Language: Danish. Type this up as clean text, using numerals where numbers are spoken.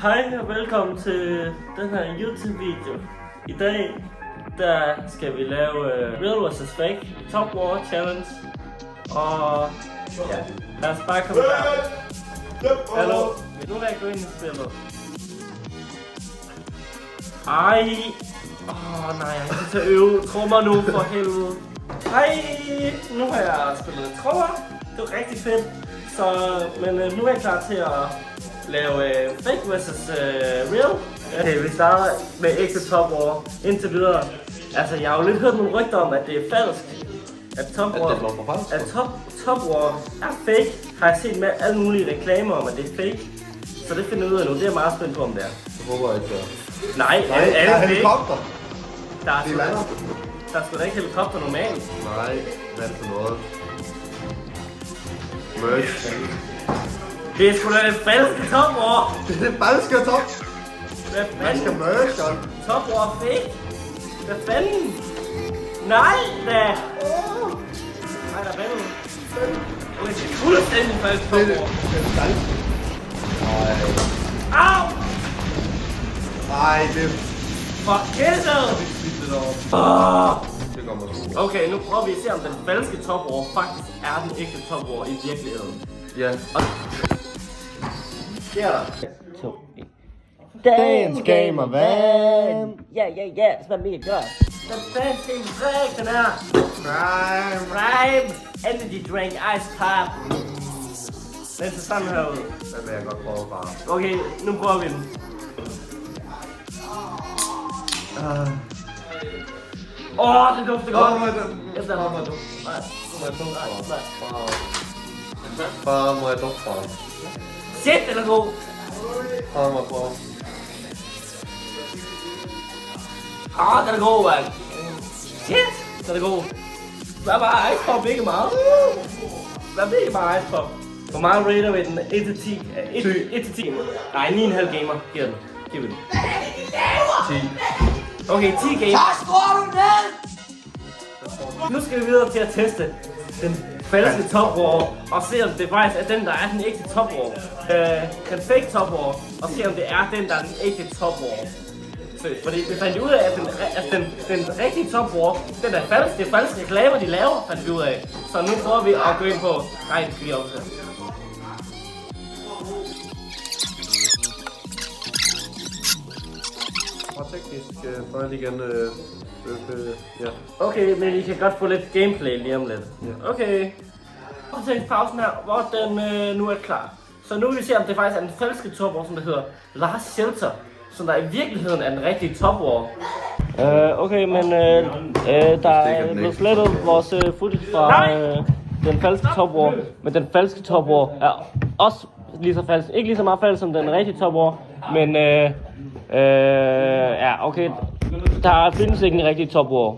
Hej og velkommen til den her YouTube-video. I dag der skal vi lave Real vs Fake Top War Challenge. Og ja, lad os bare komme i gang. Hallo, nu vil jeg gå ind i spillet. Ej, nej, jeg kan til at øve trommer nu for helvede. Hej, nu har jeg spillet trommer. Det var rigtig fedt. Så, men nu er jeg klar til at lave Fake vs Real. Okay, vi starter med ægte Top War indtil videre. Altså, jeg har jo lidt hørt nogle rygter om, at det er falsk. At Top War er fake. Har jeg set med alle mulige reklamer om, at det er fake. Så det finder jeg ud af nu. Det er meget spændt på, om det er. Jeg håber ikke, det er. Nej, der er helikopter. Der er sgu da ikke helikopter normalt. Nej, hvad er det for noget? Merch. Det er sgu da det falske Top War. Det er det falske Top. Hvad Man fanden? skal merch, godt. Top War fake? Hvad fanden? Nej da! Nej, der er vandet. Okay, det er fuldstændig falsk Top War. Det er falsk. Au! Nej, det er... For kisset! Det går måske. Okay, nu prøver vi at se, om den falske Top War faktisk er den ægte Top War i virkeligheden. Ja. Det er der. 2, 1. Dagens Gamer Van. Ja, det smager mega godt. Den fancy drink, den her. Prime Energy Drink Ice Pop. Den ser sådan her ud. Den vil jeg godt prøve bare. Okay, nu prøver vi den. Det dufter godt. Efter den. Bare må jeg dufte for. Shit, den er god. Bare må jeg prøve. Den er god, mand. Shit, den er god. Der er bare ice pop, ikke meget. Der er virkelig bare ice pop. Hvor meget rater vi den? 1 til 10? 1 til 10. Nej, 9,5 gamer. Giv den. Giv den. 10. Okay, 10 gamer. Så skruer du ned! Nu skal vi videre til at teste den falske Top War og se om det faktisk er den, der er den ægte Top War. Den fake Top War og se om det er den, der er den ægte Top War. Fordi vi fandt ud af, at den rigtige Top War, den er falsk. Det er falske reklamer, de laver, fandt vi ud af. Så nu prøver vi at gå ind på... Nej, det skal vi opsætte. Og teknisk fejl igen. Ja. Okay, men I kan godt få lidt gameplay lige om lidt. Ja. Okay. Så til pausen her, hvor den nu er klar. Så nu vil vi se, om det faktisk er den falske Top War, som det hedder Last Shelter. Som der i virkeligheden er den rigtige Top War. Okay, men der er blevet slettet vores footage fra den falske Top War. Men den falske Top War er også lige så falsk. Ikke lige så meget falsk som den rigtige Top War. Men ja, okay. Der findes ikke en rigtig Top War.